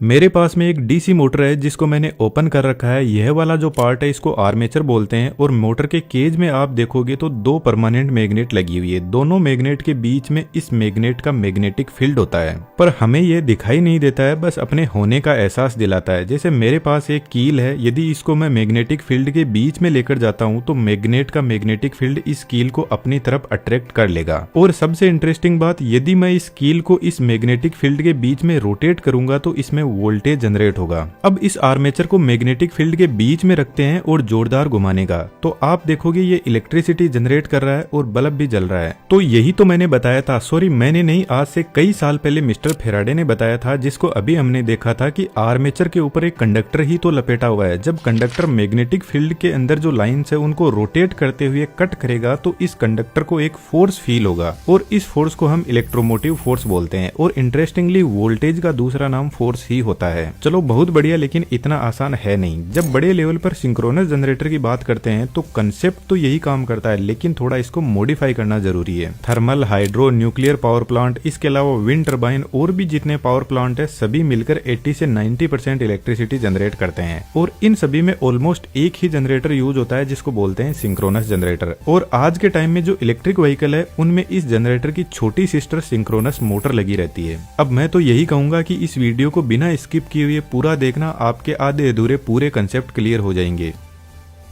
मेरे पास में एक डीसी मोटर है जिसको मैंने ओपन कर रखा है। यह वाला जो पार्ट है इसको आर्मेचर बोलते हैं और मोटर के केज में आप देखोगे तो दो परमानेंट मैग्नेट लगी हुई है। दोनों मैग्नेट के बीच में इस मैग्नेट का मैग्नेटिक फील्ड होता है, पर हमें यह दिखाई नहीं देता है, बस अपने होने का एहसास दिलाता है। जैसे मेरे पास एक कील है, यदि इसको मैं मैग्नेटिक फील्ड के बीच में लेकर जाता हूँ तो मैग्नेट का मैग्नेटिक फील्ड इस कील को अपनी तरफ अट्रैक्ट कर लेगा। और सबसे इंटरेस्टिंग बात, यदि मैं इस कील को इस मैग्नेटिक फील्ड के बीच में रोटेट करूंगा तो इसमें वोल्टेज जनरेट होगा। अब इस आर्मेचर को मैग्नेटिक फील्ड के बीच में रखते हैं और जोरदार घुमाने का, तो आप देखोगे ये इलेक्ट्रिसिटी जनरेट कर रहा है और बल्ब भी जल रहा है। तो यही तो मैंने बताया था, सॉरी मैंने नहीं, आज से कई साल पहले मिस्टर फेराडे ने बताया था, जिसको अभी हमने देखा था कि आर्मेचर के ऊपर एक कंडक्टर ही तो लपेटा हुआ है। जब कंडक्टर मैग्नेटिक फील्ड के अंदर जो लाइन्स है उनको रोटेट करते हुए कट करेगा तो इस कंडक्टर को एक फोर्स फील होगा और इस फोर्स को हम इलेक्ट्रोमोटिव फोर्स बोलते हैं। और इंटरेस्टिंगली वोल्टेज का दूसरा नाम फोर्स ही होता है। चलो बहुत बढ़िया, लेकिन इतना आसान है नहीं। जब बड़े लेवल पर सिंक्रोनस जनरेटर की बात करते हैं तो कंसेप्ट तो यही काम करता है, लेकिन थोड़ा इसको मॉडिफाई करना जरूरी है। Thermal, hydro, nuclear power plant, इसके अलावा विंड टर्बाइन और भी जितने पावर प्लांट है सभी मिलकर 80 से 90% इलेक्ट्रिसिटी जनरेट करते हैं और इन सभी में ऑलमोस्ट एक ही जनरेटर यूज होता है जिसको बोलते हैं सिंक्रोनस जनरेटर। और आज के टाइम में जो इलेक्ट्रिक व्हीकल है उनमें इस जनरेटर की छोटी सिस्टर सिंक्रोनस मोटर लगी रहती है। अब मैं तो यही कहूंगा कि इस वीडियो को बिना स्किप किए हुए पूरा देखना, आपके आधे अधूरे पूरे कंसेप्ट क्लियर हो जाएंगे।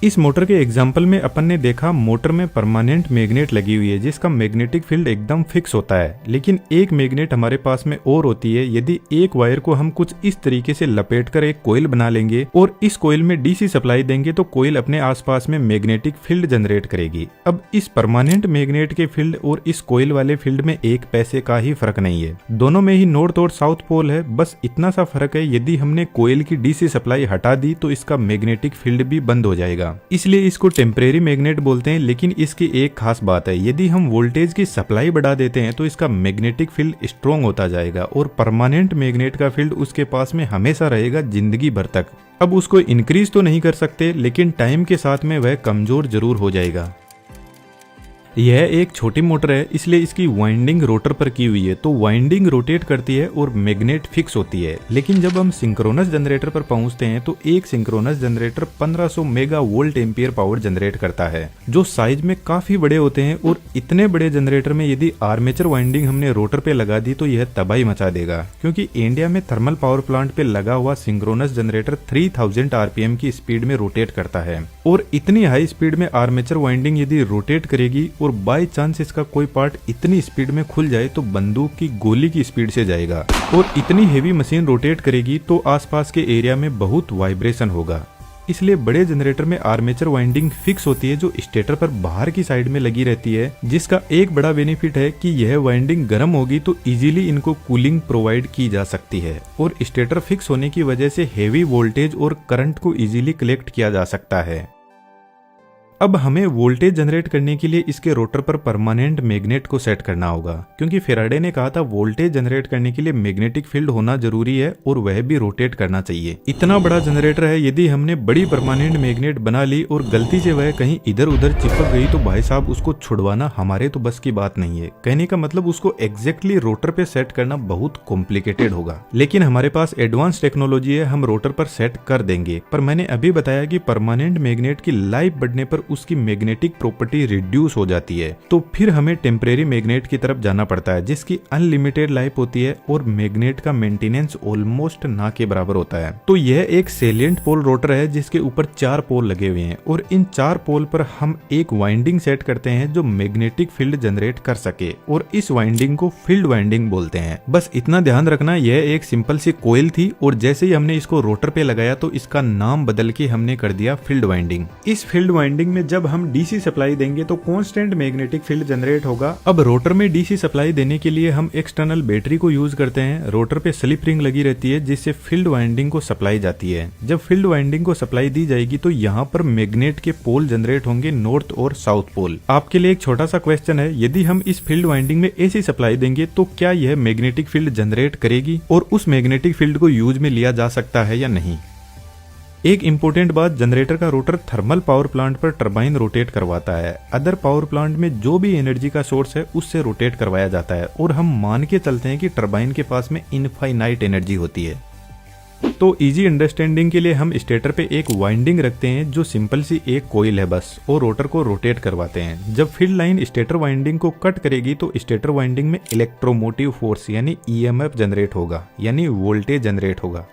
इस मोटर के एग्जाम्पल में अपन ने देखा मोटर में परमानेंट मैग्नेट लगी हुई है जिसका मैग्नेटिक फील्ड एकदम फिक्स होता है, लेकिन एक मैग्नेट हमारे पास में और होती है। यदि एक वायर को हम कुछ इस तरीके से लपेटकर एक कोयल बना लेंगे और इस कोयल में डीसी सप्लाई देंगे तो कोयल अपने आसपास में मैग्नेटिक फील्ड जनरेट करेगी। अब इस परमानेंट मैग्नेट के फील्ड और इस कोयल वाले फील्ड में एक पैसे का ही फर्क नहीं है, दोनों में ही नॉर्थ और साउथ पोल है, बस इतना सा फर्क है। यदि हमने कोयल की डीसी सप्लाई हटा दी तो इसका मैग्नेटिक फील्ड भी बंद हो जाएगा, इसलिए इसको टेम्परेरी मैग्नेट बोलते हैं। लेकिन इसकी एक खास बात है, यदि हम वोल्टेज की सप्लाई बढ़ा देते हैं तो इसका मैग्नेटिक फील्ड स्ट्रॉन्ग होता जाएगा और परमानेंट मैग्नेट का फील्ड उसके पास में हमेशा रहेगा जिंदगी भर तक। अब उसको इंक्रीज तो नहीं कर सकते, लेकिन टाइम के साथ में वह कमजोर जरूर हो जाएगा। यह एक छोटी मोटर है, इसलिए इसकी वाइंडिंग रोटर पर की हुई है, तो वाइंडिंग रोटेट करती है और मैग्नेट फिक्स होती है। लेकिन जब हम सिंक्रोनस जनरेटर पर पहुंचते हैं तो एक synchronous generator 1500 mega volt ampere power generate करता है, जो साइज में काफी बड़े होते हैं। और इतने बड़े जनरेटर में यदि आर्मेचर वाइंडिंग हमने रोटर पे लगा दी तो यह तबाही मचा देगा, क्योंकि इंडिया में थर्मल पावर प्लांट पे लगा हुआ सिंक्रोनस जनरेटर 3000 आरपीएम की स्पीड में रोटेट करता है। और इतनी हाई स्पीड में आर्मेचर वाइंडिंग यदि रोटेट करेगी और बाय चांस इसका कोई पार्ट इतनी स्पीड में खुल जाए तो बंदूक की गोली की स्पीड से जाएगा। और इतनी हेवी मशीन रोटेट करेगी तो आसपास के एरिया में बहुत वाइब्रेशन होगा। इसलिए बड़े जनरेटर में आर्मेचर वाइंडिंग फिक्स होती है जो स्टेटर पर बाहर की साइड में लगी रहती है, जिसका एक बड़ा बेनिफिट है कि यह वाइंडिंग गर्म होगी तो इजीली इनको कूलिंग प्रोवाइड की जा सकती है। और स्टेटर फिक्स होने की वजह से हेवी वोल्टेज और करंट को इजीली कलेक्ट किया जा सकता है। अब हमें वोल्टेज जनरेट करने के लिए इसके रोटर पर परमानेंट मैग्नेट को सेट करना होगा, क्योंकि फेराडे ने कहा था वोल्टेज जनरेट करने के लिए मैग्नेटिक फील्ड होना जरूरी है और वह भी रोटेट करना चाहिए। इतना बड़ा जनरेटर है, यदि हमने बड़ी परमानेंट मैग्नेट बना ली और गलती से वह कहीं इधर उधर चिपक गई तो भाई साहब उसको छुड़वाना हमारे तो बस की बात नहीं है। कहने का मतलब उसको एग्जैक्टली रोटर पे सेट करना बहुत कॉम्प्लिकेटेड होगा, लेकिन हमारे पास एडवांस टेक्नोलॉजी है, हम रोटर पर सेट कर देंगे। पर मैंने अभी बताया कि परमानेंट मैग्नेट की लाइफ बढ़ने पर उसकी मैग्नेटिक प्रॉपर्टी रिड्यूस हो जाती है, तो फिर हमें टेम्परेरी मैग्नेट की तरफ जाना पड़ता है जिसकी अनलिमिटेड लाइफ होती है और मैग्नेट का मेंटेनेंस ऑलमोस्ट ना के बराबर होता है। तो यह एक सेलिएंट पोल रोटर है जिसके ऊपर 4 पोल लगे हुए हैं और इन 4 पोल पर हम एक वाइंडिंग सेट करते हैं जो मैग्नेटिक फील्ड जनरेट कर सके, और इस वाइंडिंग को फील्ड वाइंडिंग बोलते हैं। बस इतना ध्यान रखना, यह एक सिंपल सी कोयल थी और जैसे ही हमने इसको रोटर पे लगाया तो इसका नाम बदल के हमने कर दिया फील्ड वाइंडिंग। इस फील्ड वाइंडिंग में जब हम डीसी सप्लाई देंगे तो कांस्टेंट मैग्नेटिक फील्ड जनरेट होगा। अब रोटर में डीसी सप्लाई देने के लिए हम एक्सटर्नल बैटरी को यूज करते हैं। रोटर पे स्लिप रिंग लगी रहती है जिससे फील्ड वाइंडिंग को सप्लाई जाती है। जब फील्ड वाइंडिंग को सप्लाई दी जाएगी तो यहाँ पर मैग्नेट के पोल जनरेट होंगे, नॉर्थ और साउथ पोल। आपके लिए एक छोटा सा क्वेश्चन है, यदि हम इस फील्ड वाइंडिंग में एसी सप्लाई देंगे तो क्या यह मैग्नेटिक फील्ड जनरेट करेगी और उस मैग्नेटिक फील्ड को यूज में लिया जा सकता है या नहीं? एक इम्पोर्टेंट बात, जनरेटर का रोटर थर्मल पावर प्लांट पर टरबाइन रोटेट करवाता है। अदर पावर प्लांट में जो भी एनर्जी का सोर्स है उससे रोटेट करवाया जाता है और हम मान के चलते हैं कि टरबाइन के पास में इनफाइनाइट एनर्जी होती है। तो इजी अंडरस्टैंडिंग के लिए हम स्टेटर पे एक वाइंडिंग रखते हैं जो सिंपल सी एक कोयल है बस, और रोटर को रोटेट करवाते हैं। जब फील्ड लाइन स्टेटर वाइंडिंग को कट करेगी तो स्टेटर वाइंडिंग में इलेक्ट्रोमोटिव फोर्स यानी ईएमएफ जनरेट होगा, यानी वोल्टेज जनरेट होगा।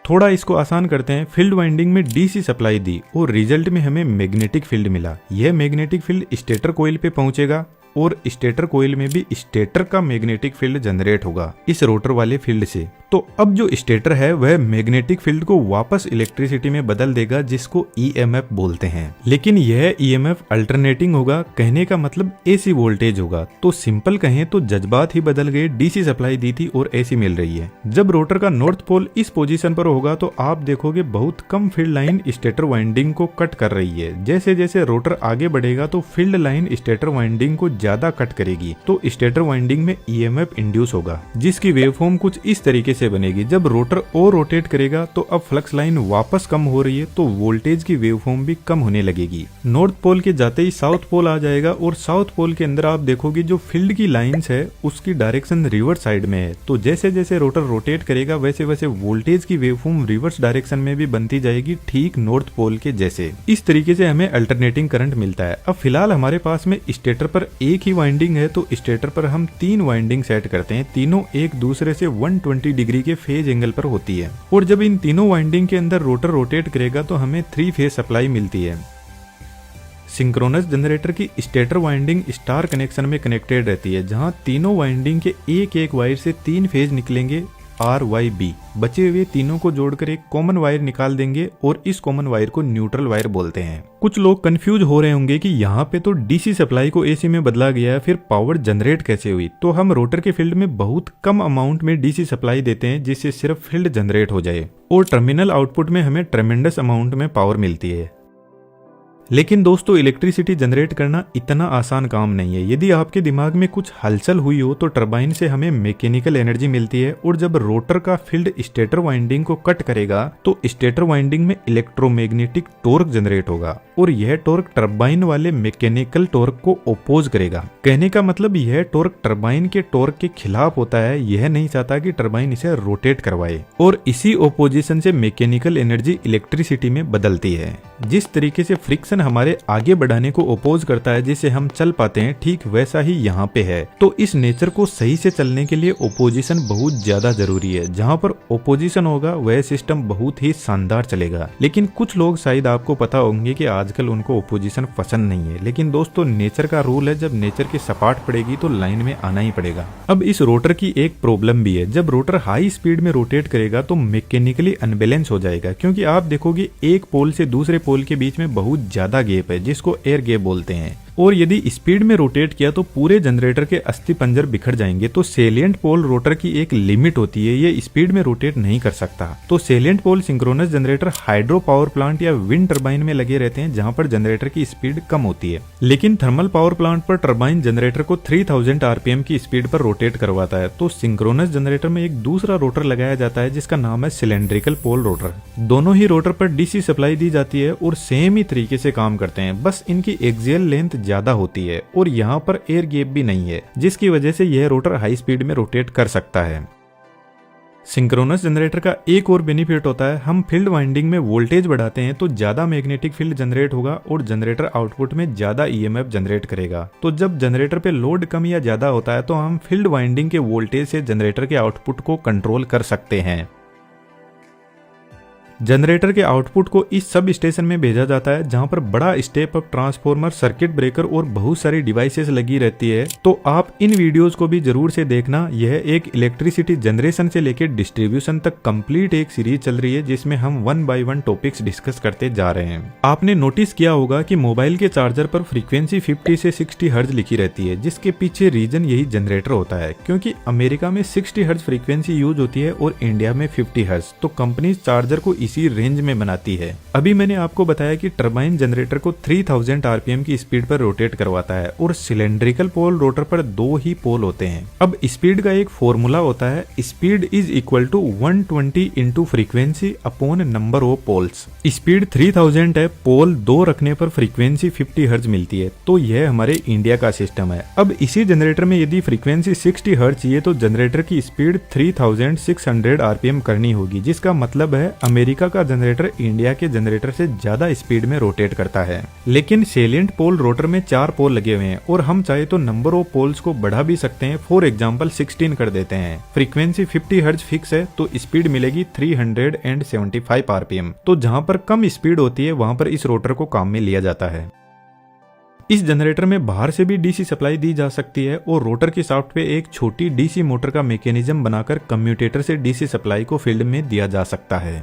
थोड़ा इसको आसान करते हैं, फील्ड वाइंडिंग में डीसी सप्लाई दी और रिजल्ट में हमें मैग्नेटिक फील्ड मिला। यह मैग्नेटिक फील्ड स्टेटर कोयल पे पहुंचेगा और स्टेटर कोयल में भी स्टेटर का मैग्नेटिक फील्ड जनरेट होगा इस रोटर वाले फील्ड से। तो अब जो स्टेटर है वह मैग्नेटिक फील्ड को वापस इलेक्ट्रिसिटी में बदल देगा जिसको ईएमएफ बोलते हैं। लेकिन यह ईएमएफ अल्टरनेटिंग होगा, कहने का मतलब एसी वोल्टेज होगा। तो सिंपल कहें तो जज्बात ही बदल गए, डीसी सप्लाई दी थी और एसी मिल रही है। जब रोटर का नॉर्थ पोल इस पोजीशन पर होगा तो आप देखोगे बहुत कम फील्ड लाइन स्टेटर वाइंडिंग को कट कर रही है। जैसे जैसे रोटर आगे बढ़ेगा तो फील्ड लाइन स्टेटर वाइंडिंग को ज्यादा कट करेगी, तो स्टेटर वाइंडिंग में ईएमएफ इंड्यूस होगा जिसकी वेवफॉर्म कुछ इस तरीके से बनेगी। जब रोटर और रोटेट करेगा तो अब फ्लक्स लाइन वापस कम हो रही है तो वोल्टेज की वेवफॉर्म भी कम होने लगेगी। नॉर्थ पोल के जाते ही साउथ पोल आ जाएगा और साउथ पोल के अंदर आप देखोगे जो फील्ड की लाइंस है उसकी डायरेक्शन रिवर्स साइड में है। तो जैसे जैसे रोटर रोटेट करेगा वैसे वैसे वोल्टेज की वेवफॉर्म रिवर्स डायरेक्शन में भी बनती जाएगी, ठीक नॉर्थ पोल के जैसे। इस तरीके से हमें अल्टरनेटिंग करंट मिलता है। अब फिलहाल हमारे पास में स्टेटर पर एक ही वाइंडिंग है तो स्टेटर पर हम 3 वाइंडिंग सेट करते हैं। तीनों एक दूसरे से 120 डिग्री के फेज एंगल पर होती है और जब इन तीनों वाइंडिंग के अंदर रोटर रोटेट करेगा तो हमें 3 फेज सप्लाई मिलती है। सिंक्रोनस जनरेटर की स्टेटर वाइंडिंग स्टार कनेक्शन में कनेक्टेड रहती है जहां तीनों वाइंडिंग के एक एक वायर से 3 फेज निकलेंगे RYB। बचे हुए तीनों को जोड़कर एक कॉमन वायर निकाल देंगे और इस कॉमन वायर को न्यूट्रल वायर बोलते हैं। कुछ लोग कंफ्यूज हो रहे होंगे कि यहाँ पे तो डीसी सप्लाई को एसी में बदला गया है, फिर पावर जनरेट कैसे हुई। तो हम रोटर के फील्ड में बहुत कम अमाउंट में डीसी सप्लाई देते हैं जिससे सिर्फ फील्ड जनरेट हो जाए और टर्मिनल आउटपुट में हमें ट्रेमेंडस अमाउंट में पावर मिलती है। लेकिन दोस्तों इलेक्ट्रिसिटी जनरेट करना इतना आसान काम नहीं है। यदि आपके दिमाग में कुछ हलचल हुई हो तो टरबाइन से हमें मैकेनिकल एनर्जी मिलती है और जब रोटर का फील्ड स्टेटर वाइंडिंग को कट करेगा तो स्टेटर वाइंडिंग में इलेक्ट्रोमैग्नेटिक टॉर्क जनरेट होगा और यह टॉर्क टरबाइन वाले मैकेनिकल टॉर्क को ओपोज करेगा। कहने का मतलब यह टॉर्क टरबाइन के टॉर्क के खिलाफ होता है। यह नहीं चाहता कि टरबाइन इसे रोटेट करवाए और इसी ओपोजिशन से मैकेनिकल एनर्जी इलेक्ट्रिसिटी में बदलती है। जिस तरीके से फ्रिक्शन हमारे आगे बढ़ाने को ओपोज करता है जिससे हम चल पाते हैं, ठीक वैसा ही यहाँ पे है। तो इस नेचर को सही से चलने के लिए ओपोजिशन बहुत ज्यादा जरूरी है। जहाँ पर ओपोजिशन होगा वह सिस्टम बहुत ही शानदार चलेगा। लेकिन कुछ लोग शायद आपको पता होंगे कि आजकल उनको ओपोजिशन पसंद नहीं है। लेकिन दोस्तों नेचर का रूल है, जब नेचर की सपाट पड़ेगी तो लाइन में आना ही पड़ेगा। अब इस रोटर की एक प्रॉब्लम भी है, जब रोटर हाई स्पीड में रोटेट करेगा तो मैकेनिकली अनबैलेंस हो जाएगा, क्योंकि आप देखोगे एक पोल से दूसरे पोल के बीच में बहुत ज्यादा गैप है जिसको एयर गैप बोलते हैं। और यदि स्पीड में रोटेट किया तो पूरे जनरेटर के अस्थि पंजर बिखर जाएंगे। तो सेलिएंट पोल रोटर की एक लिमिट होती है, ये स्पीड में रोटेट नहीं कर सकता। तो salient pole synchronous generator hydro power plant या विंड टरबाइन में लगे रहते हैं जहां पर जनरेटर की स्पीड कम होती है। लेकिन थर्मल पावर प्लांट पर टरबाइन जनरेटर को 3000 आरपीएम की स्पीड पर रोटेट करवाता है। तो सिंक्रोनस जनरेटर में एक दूसरा रोटर लगाया जाता है जिसका नाम है सिलेंड्रिकल पोल रोटर। दोनों ही रोटर पर डीसी सप्लाई दी जाती है और सेम ही तरीके से काम करते हैं, बस इनकी एक्सियल लेंथ ज्यादा होती है और यहाँ पर एयर गैप भी नहीं है, जिसकी वजह से यह रोटर हाई स्पीड में रोटेट कर सकता है। सिंक्रोनस जनरेटर का एक और बेनिफिट होता है, हम फील्ड वाइंडिंग में वोल्टेज बढ़ाते हैं तो ज्यादा मैग्नेटिक फील्ड जनरेट होगा और जनरेटर आउटपुट में ज्यादा ईएमएफ जनरेट करेगा। तो जब जनरेटर पे लोड कम या ज्यादा होता है तो हम फील्ड वाइंडिंग के वोल्टेज से जनरेटर के आउटपुट को कंट्रोल कर सकते हैं। जनरेटर के आउटपुट को इस सब स्टेशन में भेजा जाता है जहां पर बड़ा step up transformer, circuit breaker और बहुत सारी डिवाइसेस लगी रहती है। तो आप इन वीडियोस को भी जरूर से देखना। यह एक इलेक्ट्रिसिटी जनरेशन से लेकर डिस्ट्रीब्यूशन तक कंप्लीट एक सीरीज चल रही है जिसमें हम 1 बाय 1 टॉपिक्स डिस्कस करते जा रहे हैं। आपने नोटिस किया होगा कि मोबाइल के चार्जर पर फ्रीक्वेंसी 50 से 60 हर्ट्ज लिखी रहती है, जिसके पीछे रीजन यही जनरेटर होता है, क्योंकि अमेरिका में 60 हर्ट्ज फ्रीक्वेंसी यूज होती है और इंडिया में 50 हर्ट्ज। तो कंपनी चार्जर को इसी रेंज में बनाती है। अभी मैंने आपको बताया कि टरबाइन जनरेटर को 3000 आरपीएम की स्पीड पर रोटेट करवाता है और सिलेंड्रिकल पोल रोटर पर 2 ही पोल होते हैं। अब स्पीड का एक फॉर्मूला होता है, speed is equal to 120 into frequency upon number of poles. Speed 3000 है, पोल 2 रखने पर फ्रीक्वेंसी 50 हर्ट्ज मिलती है। तो यह हमारे इंडिया का सिस्टम है। अब इसी जनरेटर में यदि फ्रीक्वेंसी 60 हर्ट्ज चाहिए तो जनरेटर की स्पीड 3600 आरपीएम करनी होगी, जिसका मतलब है अमेरिका का जनरेटर इंडिया के जनरेटर से ज्यादा स्पीड में रोटेट करता है। लेकिन सेलिएंट पोल रोटर में 4 पोल लगे हुए हैं और हम चाहे तो नंबर ऑफ पोल्स को बढ़ा भी सकते हैं। फॉर एग्जांपल 16 कर देते हैं। फ्रीक्वेंसी 50 हर्ट्ज फिक्स है तो स्पीड मिलेगी 375 आरपीएम। तो जहां पर कम स्पीड होती है वहां पर इस रोटर को काम में लिया जाता है। इस जनरेटर में बाहर से भी डीसी सप्लाई दी जा सकती है और रोटर की शाफ्ट पे एक छोटी डीसी मोटर का मैकेनिज्म बनाकर कम्यूटेटर से डीसी सप्लाई को फील्ड में दिया जा सकता है।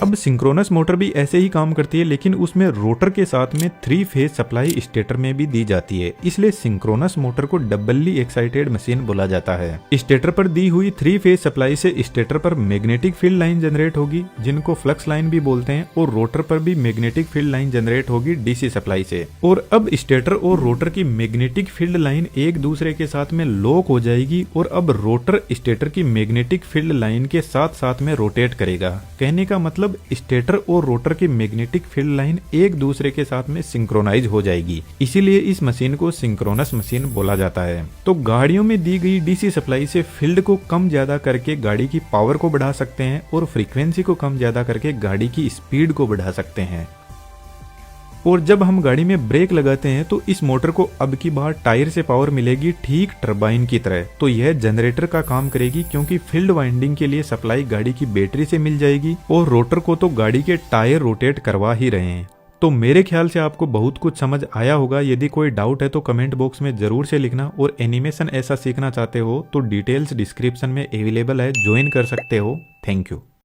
अब सिंक्रोनस मोटर भी ऐसे ही काम करती है, लेकिन उसमें रोटर के साथ में 3 फेज सप्लाई स्टेटर में भी दी जाती है, इसलिए सिंक्रोनस मोटर को डबली एक्साइटेड मशीन बोला जाता है। स्टेटर पर दी हुई 3 फेज सप्लाई से स्टेटर पर मैग्नेटिक फील्ड लाइन जनरेट होगी, जिनको फ्लक्स लाइन भी बोलते हैं, और रोटर पर भी मैग्नेटिक फील्ड लाइन जनरेट होगी डीसी सप्लाई से। और अब स्टेटर और रोटर की मैग्नेटिक फील्ड लाइन एक दूसरे के साथ में लॉक हो जाएगी और अब रोटर स्टेटर की मैग्नेटिक फील्ड लाइन के साथ साथ में रोटेट करेगा। कहने का मतलब स्टेटर और रोटर की मैग्नेटिक फील्ड लाइन एक दूसरे के साथ में सिंक्रोनाइज हो जाएगी, इसीलिए इस मशीन को सिंक्रोनस मशीन बोला जाता है। तो गाड़ियों में दी गई डीसी सप्लाई से फील्ड को कम ज्यादा करके गाड़ी की पावर को बढ़ा सकते हैं और फ्रीक्वेंसी को कम ज्यादा करके गाड़ी की स्पीड को बढ़ा सकते हैं। और जब हम गाड़ी में ब्रेक लगाते हैं तो इस मोटर को अब की बार टायर से पावर मिलेगी ठीक टरबाइन की तरह। तो यह जनरेटर का काम करेगी क्योंकि फील्ड वाइंडिंग के लिए सप्लाई गाड़ी की बैटरी से मिल जाएगी और रोटर को तो गाड़ी के टायर रोटेट करवा ही रहे हैं। तो मेरे ख्याल से आपको बहुत कुछ समझ आया होगा। यदि कोई डाउट है तो कमेंट बॉक्स में जरूर से लिखना, और एनिमेशन ऐसा सीखना चाहते हो तो डिटेल्स डिस्क्रिप्शन में अवेलेबल है, ज्वाइन कर सकते हो। Thank you.